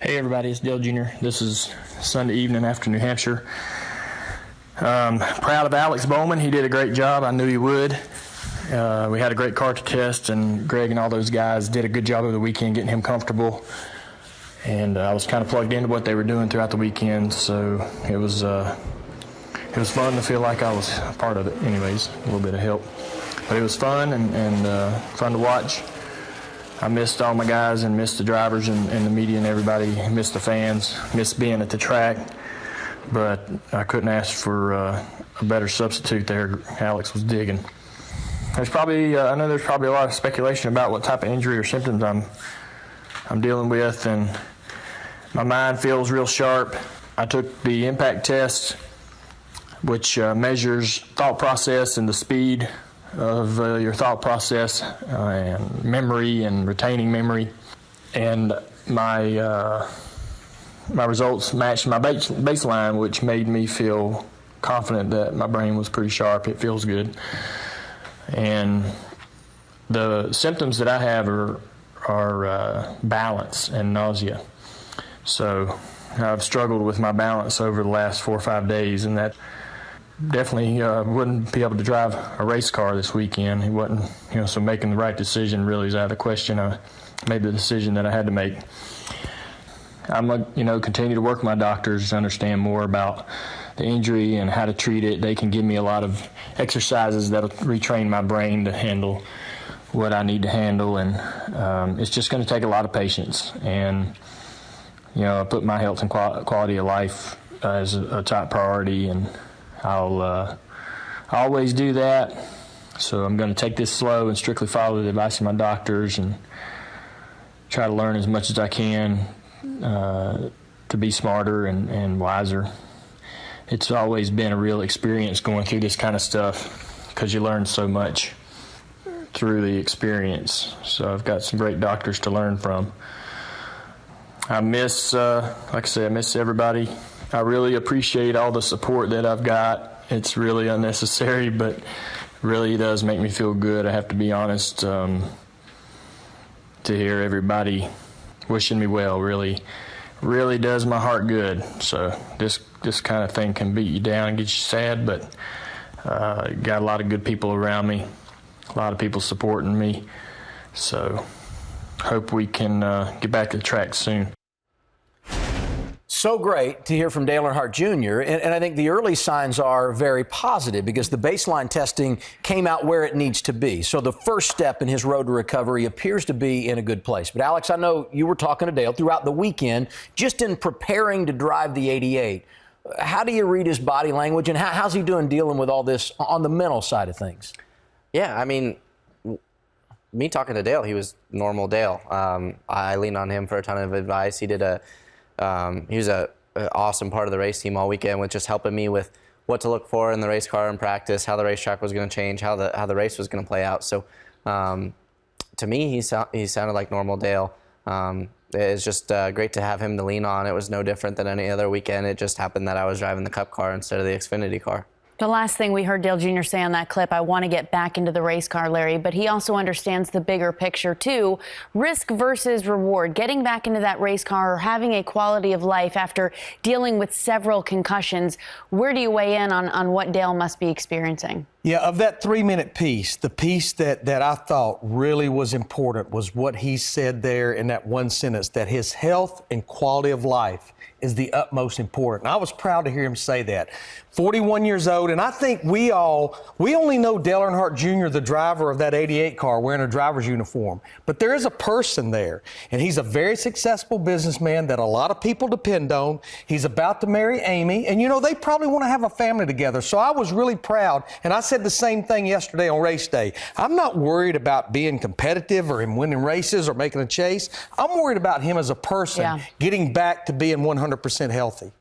Hey everybody, it's Dale Jr. This is Sunday evening after New Hampshire. Proud of Alex Bowman. He did a great job. I knew he would. We had a great car to test, and Greg and all those guys did a good job over the weekend getting him comfortable. And I was kind of plugged into what they were doing throughout the weekend, so it was fun to feel like I was a part of it. Anyways, a little bit of help, but it was fun and fun to watch. I missed all my guys and missed the drivers and the media and everybody. Missed the fans, missed being at the track. But I couldn't ask for a better substitute there. Alex was digging. There's probably, I know there's probably a lot of speculation about what type of injury or symptoms I'm dealing with, and my mind feels real sharp. I took the impact test, which measures thought process and the speed of your thought process and memory and retaining memory, and my results matched my baseline, which made me feel confident that my brain was pretty sharp. It feels good, and the symptoms that I have are balance and nausea. So I've struggled with my balance over the last 4 or 5 days, and that definitely wouldn't be able to drive a race car this weekend. He wasn't, so making the right decision really is out of the question. I made the decision that I had to make. I'm going continue to work with my doctors to understand more about the injury and how to treat it. They can give me a lot of exercises that'll retrain my brain to handle what I need to handle, and it's just going to take a lot of patience. And I put my health and quality of life as a top priority, and I'll always do that. So I'm going to take this slow and strictly follow the advice of my doctors and try to learn as much as I can to be smarter and wiser. It's always been a real experience going through this kind of stuff because you learn so much through the experience. So I've got some great doctors to learn from. I miss, like I said, I miss everybody. I really appreciate all the support that I've got. It's really unnecessary, but really does make me feel good. I have to be honest, to hear everybody wishing me well really does my heart good. So this kind of thing can beat you down and get you sad, but got a lot of good people around me, a lot of people supporting me. So hope we can get back to the track soon. So great to hear from Dale Earnhardt Jr. And I think the early signs are very positive because the baseline testing came out where it needs to be. So the first step in his road to recovery appears to be in a good place. But Alex, I know you were talking to Dale throughout the weekend, just in preparing to drive the 88. How do you read his body language, and how's he doing dealing with all this on the mental side of things? Yeah, I mean, me talking to Dale, he was normal Dale. I leaned on him for a ton of advice. He was an awesome part of the race team all weekend with just helping me with what to look for in the race car in practice, how the racetrack was going to change, how the race was going to play out. So to me, he sounded like normal Dale. It's just great to have him to lean on. It was no different than any other weekend. It just happened that I was driving the Cup car instead of the Xfinity car. The last thing we heard Dale Jr. say on that clip, I want to get back into the race car, Larry, but he also understands the bigger picture, too. Risk versus reward, getting back into that race car or having a quality of life after dealing with several concussions. Where do you weigh in on what Dale must be experiencing? Yeah, of that 3-minute piece, the piece that I thought really was important was what he said there in that one sentence, that his health and quality of life is the utmost important. I was proud to hear him say that. 41 years old, and I think we only know Dale Earnhardt Jr., the driver of that 88 car, wearing a driver's uniform. But there is a person there, and he's a very successful businessman that a lot of people depend on. He's about to marry Amy, and they probably want to have a family together. So I was really proud, and I said the same thing yesterday on race day. I'm not worried about being competitive or him winning races or making a chase. I'm worried about him as a person getting back to being 100% healthy.